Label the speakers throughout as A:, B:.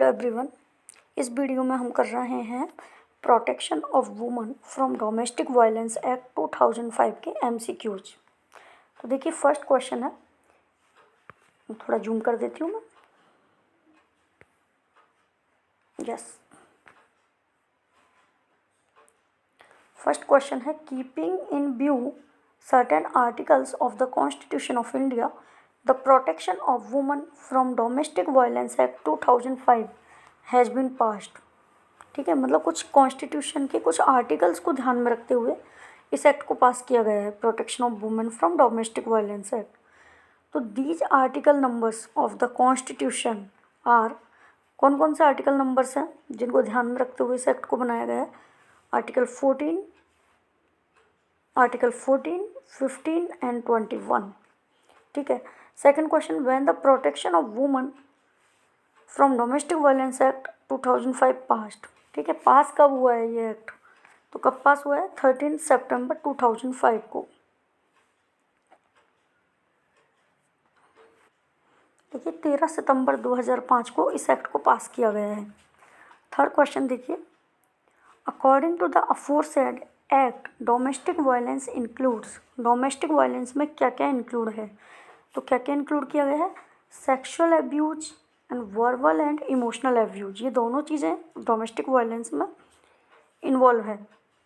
A: Hello everyone. इस video में हम कर रहे हैं protection of woman from domestic violence act 2005 के एमसीक्यूज। तो देखिए फर्स्ट क्वेश्चन है, थोड़ा जूम कर देती हूँ मैं। यस, फर्स्ट क्वेश्चन है, keeping in view certain articles of the constitution of India the protection of woman from domestic violence act 2005 has been passed. ठीक है, मतलब कुछ कॉन्स्टिट्यूशन के कुछ आर्टिकल्स को ध्यान में रखते हुए इस एक्ट को पास किया गया है, protection of women from domestic violence act. तो these article numbers of the constitution are, कौन कौन से आर्टिकल नंबर्स हैं जिनको ध्यान में रखते हुए इस एक्ट को बनाया गया है? Article 14, 15 and 21। ठीक है। Second question, when the protection of woman from domestic violence act 2005 passed. ठीक है, पास कब हुआ है ये एक्ट? तो कब पास हुआ है? 13 सितंबर 2005 को। देखिए 13 सितंबर 2005 को इस एक्ट को पास किया गया है। थर्ड क्वेश्चन देखिए, according to the aforesaid act domestic violence includes. Domestic violence में क्या क्या इंक्लूड है? तो क्या क्या इंक्लूड किया गया है? Sexual abuse and verbal and emotional abuse. ये दोनों चीज़ें डोमेस्टिक वायलेंस में इन्वॉल्व है,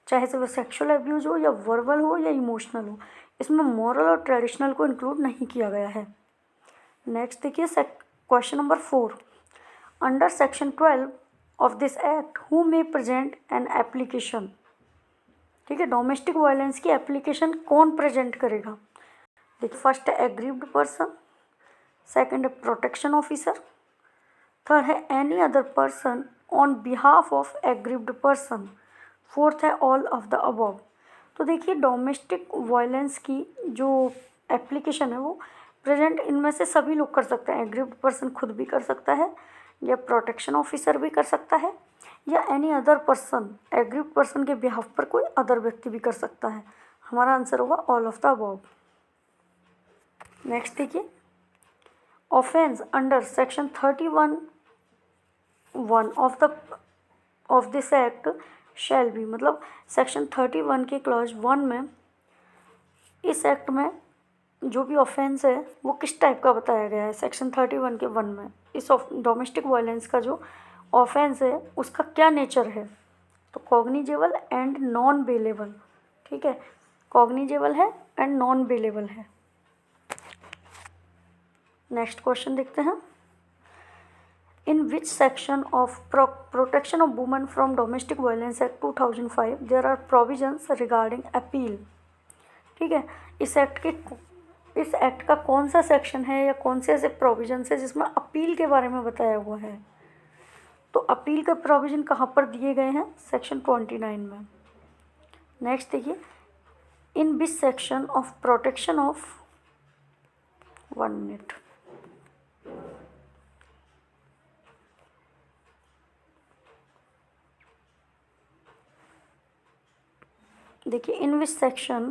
A: चाहे से वो सेक्सुअल एब्यूज हो या वर्बल हो या इमोशनल हो। इसमें मॉरल और ट्रेडिशनल को इंक्लूड नहीं किया गया है। नेक्स्ट देखिए question number 4, under section 12 of this act who may present an application. ठीक है, डोमेस्टिक वायलेंस की एप्लीकेशन कौन प्रेजेंट करेगा? देखिए फर्स्ट है एग्रीव्ड पर्सन, सेकंड है प्रोटेक्शन ऑफिसर, थर्ड है any other person on behalf of aggrieved person, fourth है ऑल ऑफ द अबव। तो देखिए डोमेस्टिक वायलेंस की जो एप्लीकेशन है वो प्रेजेंट इनमें से सभी लोग कर सकते हैं। एग्रीव्ड पर्सन खुद भी कर सकता है, या प्रोटेक्शन ऑफिसर भी कर सकता है, या any other person, aggrieved person के बिहाफ पर कोई अदर व्यक्ति भी कर सकता है। हमारा आंसर होगा all of the above. Next देखिए, offence under section 31(1) of this act shall be. मतलब सेक्शन 31 के क्लॉज 1 में इस एक्ट में जो भी ऑफेंस है वो किस टाइप का बताया गया है? सेक्शन 31 के 1 में इस डोमेस्टिक वायलेंस का जो ऑफेंस है उसका क्या नेचर है? तो कॉग्निजेबल एंड नॉन बेलेबल। ठीक है, कॉग्निजेबल है एंड नॉन बेलेबल है। नेक्स्ट क्वेश्चन देखते हैं, in which section of protection of women from domestic violence act 2005 there are provisions regarding appeal. ठीक है, इस एक्ट का कौन सा सेक्शन है या कौन से ऐसे प्रोविजंस है जिसमें अपील के बारे में बताया हुआ है? तो अपील का प्रोविजन कहाँ पर दिए गए हैं? सेक्शन 29 में। नेक्स्ट देखिए, in which section of protection of 1 minute, देखिए in which section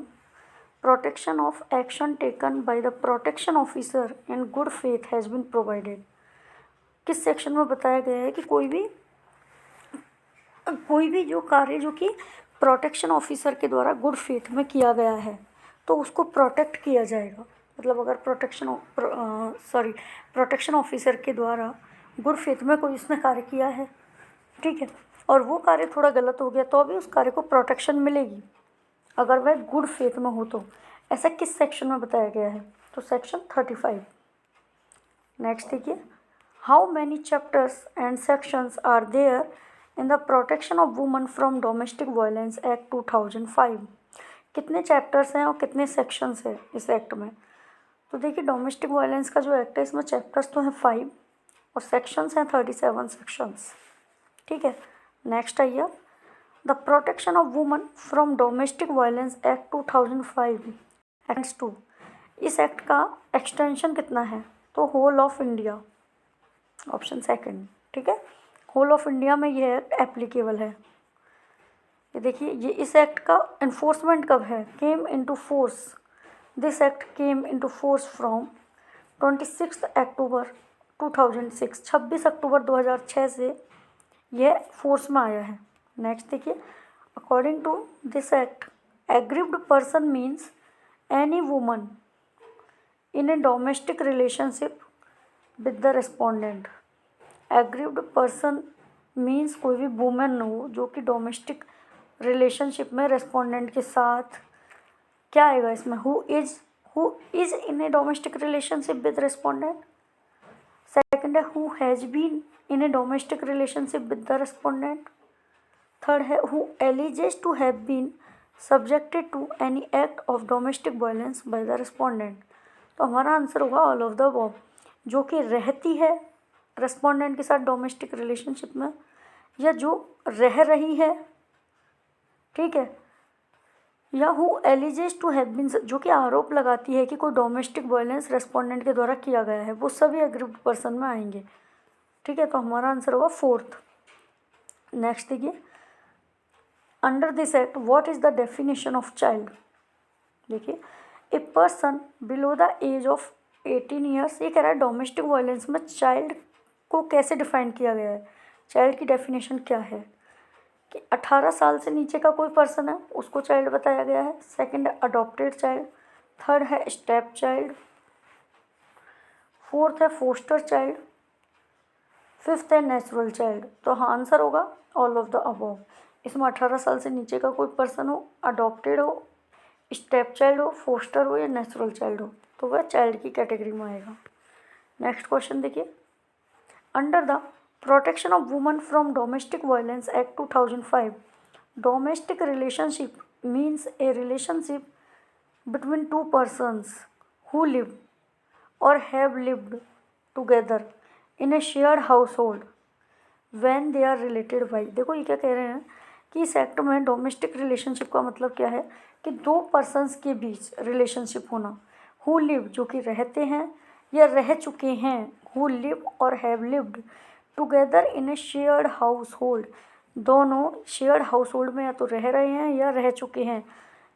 A: protection of action taken by the protection officer in good faith has been provided. किस सेक्शन में बताया गया है कि कोई भी जो कार्य जो कि प्रोटेक्शन ऑफिसर के द्वारा गुड फेथ में किया गया है तो उसको प्रोटेक्ट किया जाएगा। मतलब अगर प्रोटेक्शन ऑफिसर के द्वारा गुड फेथ में कोई उसने कार्य किया है, ठीक है, और वो कार्य थोड़ा गलत हो गया तो भी उस कार्य को प्रोटेक्शन मिलेगी अगर वह गुड फेथ में हो। तो ऐसा किस सेक्शन में बताया गया है? तो सेक्शन 35। नेक्स्ट देखिए, how many chapters and sections are there in the protection of women from domestic violence act 2005। कितने चैप्टर्स हैं और कितने सेक्शंस हैं इस एक्ट में? तो देखिए डोमेस्टिक वायलेंस का जो एक्ट है इसमें चैप्टर्स तो हैं 5 और सेक्शंस हैं 37 सेक्शंस। ठीक है। नेक्स्ट आइए, the protection of women from domestic violence act 2005 acts 2। इस एक्ट का एक्सटेंशन कितना है? तो whole of India, option second. ठीक है, होल ऑफ इंडिया में ये एक्ट एप्लीकेबल है। ये देखिए, ये इस एक्ट का इन्फोर्समेंट कब है? Came into force, this act came into force from 26 October 2006, 26 October 2006 से यह फोर्स में आया है। नेक्स्ट देखिए, according to this act aggrieved person means any woman in a domestic relationship with the respondent. Aggrieved person means कोई भी women हो जो कि डोमेस्टिक रिलेशनशिप में रेस्पोंडेंट के साथ, क्या आएगा इसमें, who is in a domestic relationship with respondent. Second है who has been in a domestic relationship with the respondent. Third है who alleges to have been subjected to any act of domestic violence by the respondent. तो हमारा answer होगा all of the above, जो कि रहती है respondent के साथ डोमेस्टिक रिलेशनशिप में, या जो रह रही है, ठीक है, या who alleges to have been, जो कि आरोप लगाती है कि कोई डोमेस्टिक वायलेंस रेस्पोंडेंट के द्वारा किया गया है, वो सभी एग्रीव्ड पर्सन में आएंगे। ठीक है, तो हमारा आंसर होगा फोर्थ। नेक्स्ट देखिए, under this act what is the definition of child. देखिए, a person below the age of 18 years, ये कह रहा है डोमेस्टिक वायलेंस में चाइल्ड को कैसे डिफाइन किया गया है। चाइल्ड की डेफिनेशन क्या है कि 18 साल से नीचे का कोई पर्सन है उसको चाइल्ड बताया गया है। सेकंड है अडॉप्टेड चाइल्ड। थर्ड है स्टेप चाइल्ड। फोर्थ है फोस्टर चाइल्ड। फिफ्थ है नेचुरल चाइल्ड। तो हाँ, आंसर होगा ऑल ऑफ द अबव। इसमें 18 साल से नीचे का कोई पर्सन हो, अडॉप्टेड हो, स्टेप चाइल्ड हो, फोस्टर हो या नेचुरल चाइल्ड हो, तो वह चाइल्ड की कैटेगरी में आएगा। नेक्स्ट क्वेश्चन देखिए, under the protection of woman from domestic violence act 2005, domestic relationship means A relationship between two persons who live or have lived together in a shared household when they are related by। देखो ये क्या कह रहे हैं कि इस act में domestic relationship का मतलब क्या है कि दो पर्सन्स के बीच रिलेशनशिप होना। हु लिव, जो कि रहते हैं या रह चुके हैं, हु लिव और have lived together in A shared house hold, दोनों शेयर्ड हाउस होल्ड में या तो रह रहे हैं या रह चुके हैं।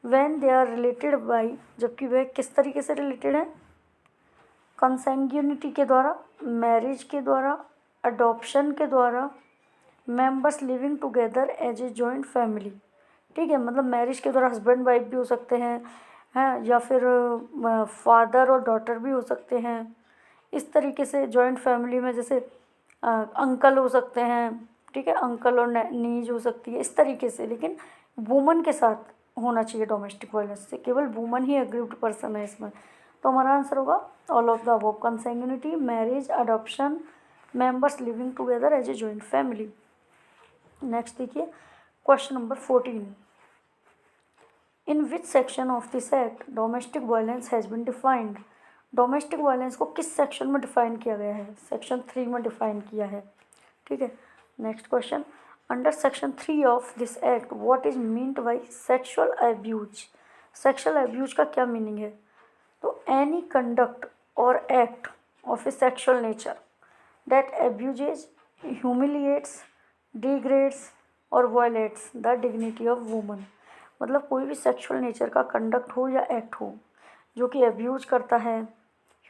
A: When they are related by, जबकि वह किस तरीके से रिलेटेड हैं, कंसैंग्यूनिटी के द्वारा, मैरिज के द्वारा, अडॉप्शन के द्वारा, members living together as a joint family. ठीक है, मतलब मैरिज के द्वारा हस्बैंड वाइफ भी हो सकते हैं या फिर फादर और डॉटर भी हो सकते हैं। इस तरीके से जॉइंट फैमिली में जैसे अंकल हो सकते हैं, ठीक है, अंकल और नीज हो सकती है, इस तरीके से। लेकिन वुमन के साथ होना चाहिए डोमेस्टिक वायलेंस से, केवल वुमन ही एग्रीव्ड पर्सन है इसमें। तो हमारा आंसर होगा all of the above, consanguinity, marriage, adoption, members living together as a joint family. Next देखिए, question number 14, in which section of this act domestic violence has been defined. Domestic violence को किस section में define किया गया है, section 3 में define किया है। ठीक है, next question, under section 3 of this act what is meant by sexual abuse. Sexual abuse का क्या मीनिंग है, तो एनी कंडक्ट और act of a sexual nature that abuses, humiliates, degrades और violates the dignity of woman. मतलब कोई भी sexual nature का कंडक्ट हो या एक्ट हो जो कि एब्यूज करता है,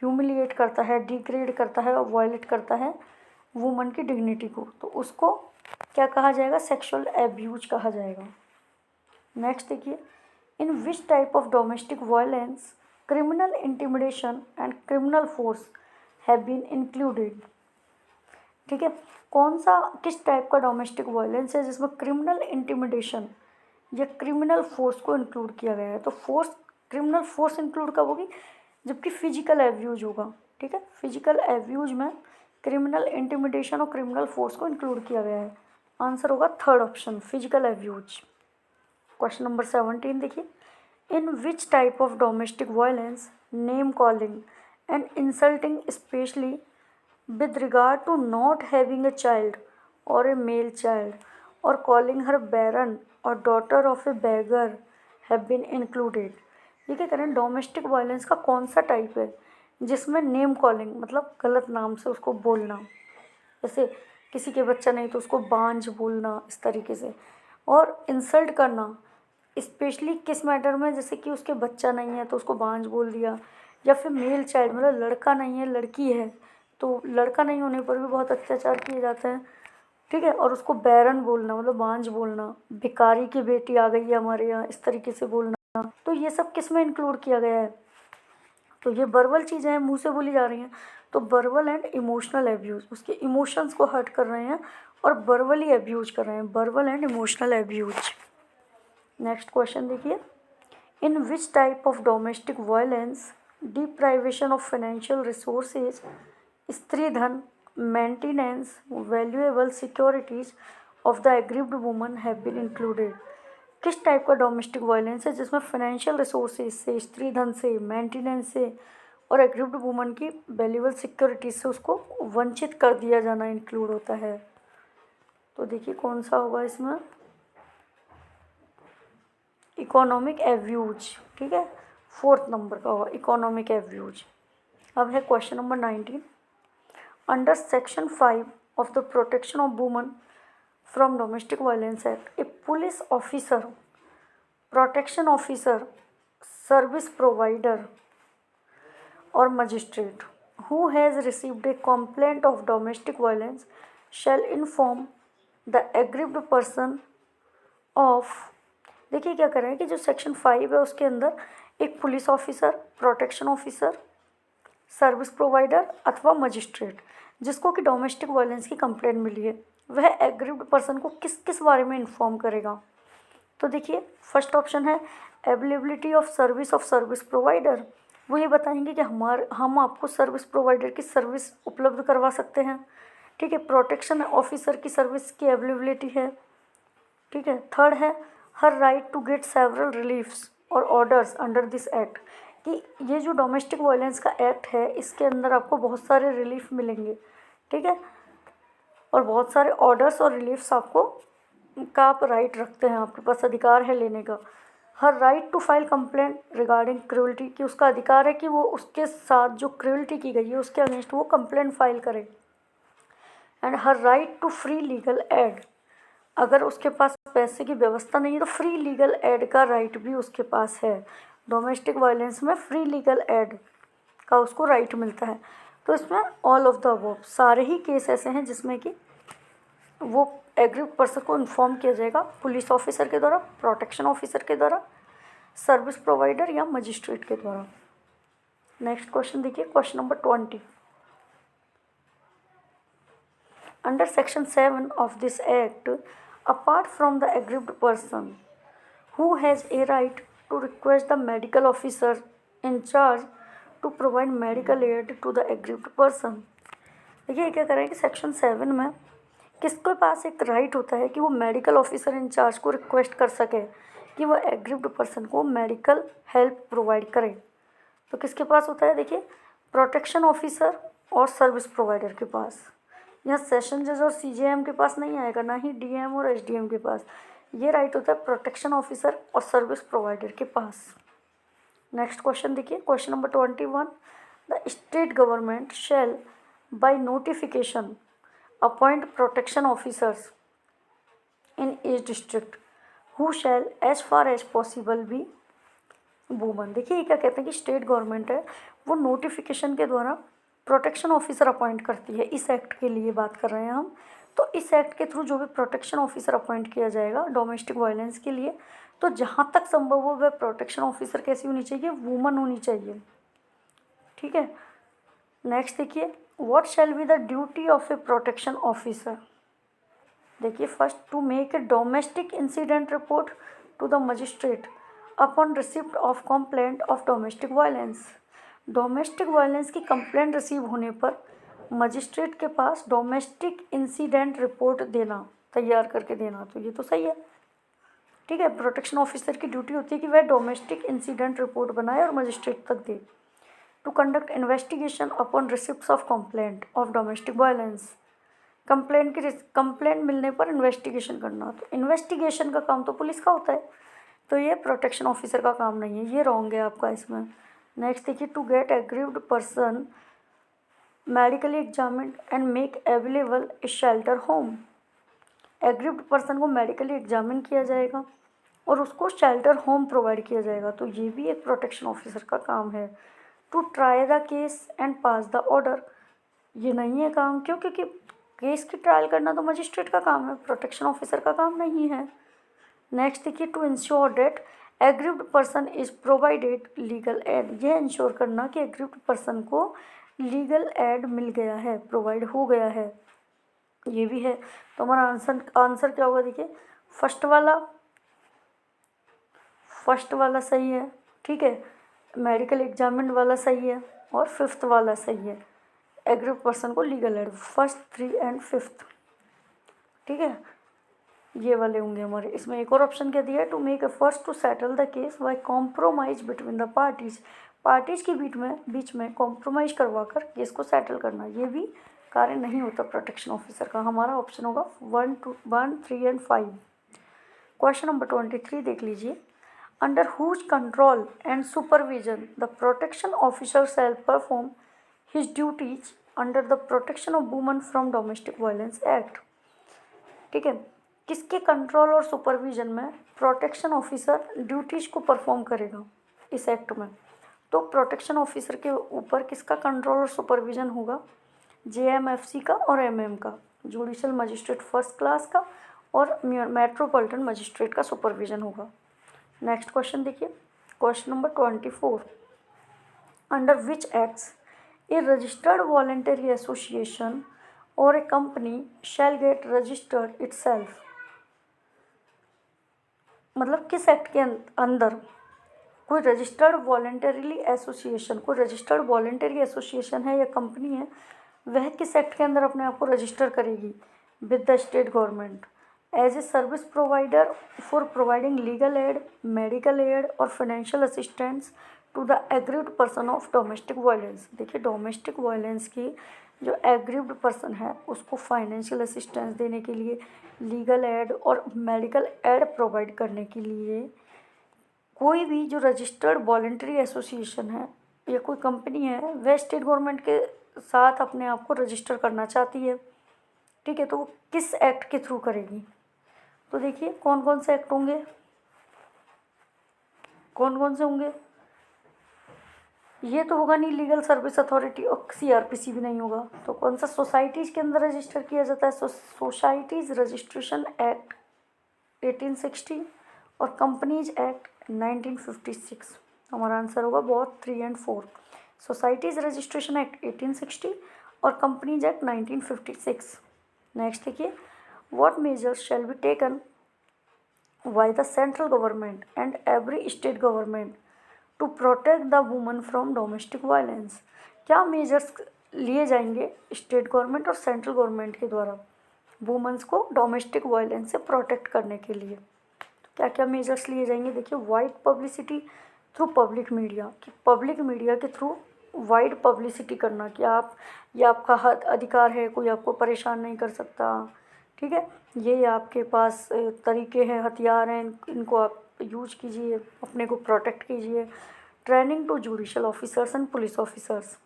A: ह्यूमिलिएट करता है, डिग्रेड करता है और वायलेट करता है वुमन की डिग्निटी को, तो उसको क्या कहा जाएगा, सेक्शुअल एब्यूज कहा जाएगा। नेक्स्ट देखिए, in which type of domestic violence criminal intimidation and criminal force have been included. ठीक है, कौन सा, किस टाइप का डोमेस्टिक वायलेंस है जिसमें क्रिमिनल इंटिमिडेशन या क्रिमिनल फोर्स को इंक्लूड किया गया है। तो फोर्स, क्रिमिनल फोर्स इंक्लूड कब होगी, जबकि फिजिकल एब्यूज होगा। ठीक है, फिजिकल एब्यूज में क्रिमिनल इंटिमिडेशन और क्रिमिनल फोर्स को इंक्लूड किया गया है। आंसर होगा third option, physical abuse. Question number 17 देखिए, in which type of domestic violence name calling and insulting specially with regard to not having a child or a male child or calling her barren or daughter of a beggar have been included। ये क्या करें, domestic violence का कौन सा type है जिसमें name calling मतलब गलत नाम से उसको बोलना, जैसे किसी के बच्चा नहीं तो उसको बांझ बोलना, इस तरीके से, और इंसल्ट करना स्पेशली किस मैटर में, जैसे कि उसके बच्चा नहीं है तो उसको बांझ बोल दिया, या फिर मेल चाइल्ड मतलब लड़का नहीं है लड़की है तो लड़का नहीं होने पर भी बहुत अत्याचार किए जाते हैं, ठीक है। और उसको बैरन बोलना मतलब बांझ बोलना, भिखारी की बेटी आ गई है हमारे यहाँ, इस तरीके से बोलना, तो ये सब किस में इंक्लूड किया गया है? तो ये वर्बल चीज़ें हैं, मुंह से बोली जा रही हैं, तो वर्बल एंड इमोशनल एब्यूज़, उसके इमोशंस को हर्ट कर रहे हैं और वर्बली एब्यूज कर रहे हैं, verbal and emotional abuse. Next question देखिए, in which type of domestic violence deprivation of financial resources, stridhan, maintenance, valuable securities of the aggrieved woman have been included? किस टाइप का डोमेस्टिक वायलेंस है जिसमें financial resources से, स्त्री धन से, maintenance से और एग्रीव्ड वुमन की वैल्यूएबल सिक्योरिटीज से उसको वंचित कर दिया जाना इंक्लूड होता है? तो देखिए कौन सा होगा इसमें, इकोनॉमिक एब्यूज, ठीक है, 4th नंबर का होगा इकोनॉमिक एब्यूज। अब है question number 19, under section 5 of the protection of woman from domestic violence act, A police officer, protection officer, service provider और magistrate who has received a complaint of domestic violence shall inform the aggrieved person of, देखिए क्या कर रहे हैं कि जो section 5 है उसके अंदर एक police officer, protection officer, service provider अथवा मजिस्ट्रेट जिसको कि डोमेस्टिक वायलेंस की कंप्लेंट मिली है, वह एग्रीव्ड पर्सन को किस किस बारे में इन्फॉर्म करेगा? तो देखिए फर्स्ट ऑप्शन है अवेलेबिलिटी ऑफ सर्विस प्रोवाइडर, वो ये बताएंगे कि हम आपको सर्विस प्रोवाइडर की सर्विस उपलब्ध करवा सकते हैं, ठीक है। प्रोटेक्शन ऑफिसर की सर्विस की अवेलेबिलिटी है, ठीक है। थर्ड है her right to get several reliefs और ऑर्डर्स अंडर दिस एक्ट, कि ये जो डोमेस्टिक वायलेंस का एक्ट है इसके अंदर आपको बहुत सारे रिलीफ मिलेंगे, ठीक है, और बहुत सारे ऑर्डर्स और रिलीफ्स आपको का आप राइट रखते हैं, आपके पास अधिकार है लेने का। Her right to file complaint regarding cruelty, कि उसका अधिकार है कि वो उसके साथ जो क्रूअल्टी की गई है उसके अगेंस्ट वो कंप्लेंट फाइल करे। And her right to free legal aid, अगर उसके पास पैसे की व्यवस्था नहीं है तो फ्री लीगल एड का राइट भी उसके पास है। डोमेस्टिक वायलेंस में फ्री लीगल एड का उसको राइट मिलता है। तो इसमें ऑल ऑफ द अबव, सारे ही केस ऐसे हैं जिसमें कि वो एग्रीव्ड पर्सन को इन्फॉर्म किया जाएगा पुलिस ऑफिसर के द्वारा, प्रोटेक्शन ऑफिसर के द्वारा, सर्विस प्रोवाइडर या मजिस्ट्रेट के द्वारा। नेक्स्ट क्वेश्चन देखिए, question number 20, under section 7 of this act, apart from the aggrieved person who has a right to request the medical officer in charge to provide medical aid to the aggrieved person। देखिए क्या करें कि section 7 में किसके पास एक right होता है कि वो मेडिकल ऑफिसर इंचार्ज को रिक्वेस्ट कर सके कि वो एग्रीव्ड पर्सन को मेडिकल हेल्प प्रोवाइड करे। तो किसके पास होता है? देखिए प्रोटेक्शन ऑफिसर और सर्विस प्रोवाइडर के पास। यहाँ सेशन जज और सीजेएम के पास नहीं आएगा, ना ही डीएम और एसडीएम के पास। ये राइट होता है प्रोटेक्शन ऑफिसर और सर्विस प्रोवाइडर के पास। नेक्स्ट क्वेश्चन देखिए, question number 21, the state government shall by notification appoint protection officers in each district who shall as far as possible be woman. देखिए ये क्या कहते हैं कि स्टेट गवर्नमेंट है वो नोटिफिकेशन के द्वारा प्रोटेक्शन ऑफिसर अपॉइंट करती है। इस एक्ट के लिए बात कर रहे हैं हम। तो इस एक्ट के थ्रू जो भी प्रोटेक्शन ऑफिसर अपॉइंट किया जाएगा डोमेस्टिक वायलेंस के लिए, तो जहाँ तक संभव हो वह प्रोटेक्शन ऑफिसर कैसी होनी चाहिए? वुमन होनी चाहिए, ठीक है। नेक्स्ट देखिए, what shall be the duty of a protection officer. देखिए first, to make a domestic incident report to the magistrate upon receipt of complaint of domestic violence. Domestic violence की कंप्लेंट रिसीव होने पर magistrate के पास domestic incident report देना, तैयार करके देना। तो ये तो सही है, ठीक है। प्रोटेक्शन ऑफिसर की ड्यूटी होती है कि वह डोमेस्टिक इंसिडेंट रिपोर्ट बनाए और मजिस्ट्रेट तक दे। To conduct investigation upon receipts of complaint of domestic violence. Complaint मिलने पर इन्वेस्टिगेशन करना। तो इन्वेस्टिगेशन का काम तो पुलिस का होता है, तो ये प्रोटेक्शन ऑफिसर का काम नहीं है, ये रॉन्ग है आपका इसमें। नेक्स्ट देखिए, to get aggrieved person medically examined and make available a shelter home. Aggrieved person को मेडिकली एग्जामिन किया जाएगा और उसको शेल्टर होम प्रोवाइड किया जाएगा। तो ये भी एक प्रोटेक्शन ऑफिसर का काम है। To try the case and pass the order ये नहीं है काम। क्यों? क्योंकि केस की ट्रायल करना तो मजिस्ट्रेट का काम है, प्रोटेक्शन ऑफिसर का काम नहीं है। नेक्स्ट देखिए, to ensure that aggrieved person is provided legal aid, ये इंश्योर करना कि एग्रीव्ड पर्सन को लीगल एड मिल गया है, प्रोवाइड हो गया है, ये भी है। तो हमारा आंसर क्या होगा? देखिए, फर्स्ट वाला सही है, ठीक है, मेडिकल एग्जामिन वाला सही है, और फिफ्थ वाला सही है, एग्रीव्ड पर्सन को लीगल एड, फर्स्ट, 3 एंड 5, ठीक है, ये वाले होंगे हमारे। इसमें एक और ऑप्शन क्या दिया है? To make efforts to settle the case by compromise between the parties के बीच में कॉम्प्रोमाइज करवा कर केस को सेटल करना, ये भी कार्य नहीं होता प्रोटेक्शन ऑफिसर का। हमारा ऑप्शन होगा 1, 3 एंड 5। क्वेश्चन नंबर 23 देख लीजिए। Under whose control and supervision the protection officer shall perform his duties under the protection of woman from domestic violence act, ठीक है, किसके कंट्रोल और सुपरविजन में प्रोटेक्शन ऑफिसर ड्यूटीज को परफॉर्म करेगा इस एक्ट में? तो प्रोटेक्शन ऑफिसर के ऊपर किसका कंट्रोल और सुपरविजन होगा? JMFC का और MM का, जुडिशल मजिस्ट्रेट फर्स्ट क्लास का और मेट्रोपॉलिटन मजिस्ट्रेट का सुपरविजन होगा। नेक्स्ट क्वेश्चन देखिए, question number 24। Under which acts a registered voluntary association और a company shall get registered itself, मतलब किस एक्ट के अंदर कोई रजिस्टर्ड वॉलेंटरी एसोसिएशन है या कंपनी है, वह किस एक्ट के अंदर अपने आप को रजिस्टर करेगी? With the state government as a service provider for providing legal aid, medical aid और financial assistance to the aggrieved person of domestic violence. देखिए, डोमेस्टिक वायलेंस की जो एग्रीव्ड पर्सन है उसको फाइनेंशियल असिस्टेंस देने के लिए, लीगल एड और मेडिकल एड प्रोवाइड करने के लिए कोई भी जो रजिस्टर्ड वॉलेंटरी एसोसिएशन है या कोई कंपनी है, वह स्टेट गवर्नमेंट के साथ अपने आप को रजिस्टर करना चाहती है, ठीक है, तो वो किस एक्ट के थ्रू करेगी? तो देखिए, कौन कौन से एक्ट होंगे, कौन कौन से होंगे? ये तो होगा नहीं लीगल सर्विस अथॉरिटी, और CRPC भी नहीं होगा। तो कौन सा सोसाइटीज़ के अंदर रजिस्टर किया जाता है? सोसाइटीज़ रजिस्ट्रेशन एक्ट 1860 और कंपनीज एक्ट 1956। हमारा आंसर होगा बहुत 3 एंड 4। सोसाइटीज़ रजिस्ट्रेशन एक्ट 1860 और कंपनीज एक्ट 1956। नेक्स्ट देखिए, what measures shall be taken by the central government and every state government to protect the woman from domestic violence? क्या measures लिए जाएंगे state government और central government के द्वारा women's को domestic violence से protect करने के लिए? तो क्या क्या मेजर्स लिए जाएंगे? देखिए, wide publicity through public media, कि पब्लिक मीडिया के थ्रू वाइड पब्लिसिटी करना कि आप, ये आपका अधिकार है, कोई आपको परेशान नहीं कर सकता, ठीक है, ये आपके पास तरीके हैं, हथियार हैं, इनको आप यूज कीजिए, अपने को प्रोटेक्ट कीजिए। Training to judicial officers and police officers,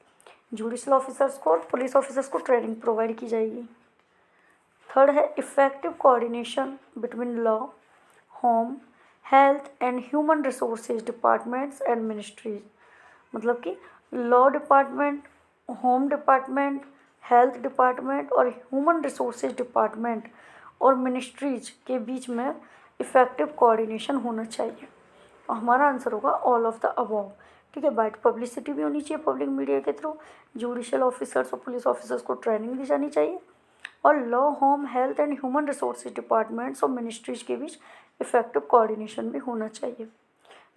A: judicial officers को और पुलिस ऑफिसर्स को ट्रेनिंग प्रोवाइड की जाएगी। थर्ड है effective coordination between law, home, health and human resources departments and ministries, मतलब कि law department, home department, health department और human resources department और मिनिस्ट्रीज के बीच में इफ़ेक्टिव कोऑर्डिनेशन होना चाहिए। हमारा आंसर होगा ऑल ऑफ द अबव, ठीक है। वाइड पब्लिसिटी भी होनी चाहिए पब्लिक मीडिया के थ्रू, जुडिशल ऑफिसर्स और पुलिस ऑफिसर्स को ट्रेनिंग दी जानी चाहिए, और law, home, health and human resources departments और मिनिस्ट्रीज के बीच इफ़ेक्टिव कोऑर्डिनेशन भी होना चाहिए।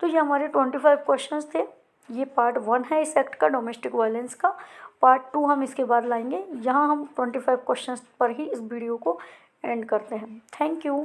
A: तो ये हमारे 25 क्वेश्चंस थे। ये पार्ट 1 है इस एक्ट का, डोमेस्टिक वायलेंस का। पार्ट 2 हम इसके बाद लाएंगे। यहाँ हम 25 क्वेश्चंस पर ही इस वीडियो को एंड करते हैं। Thank you.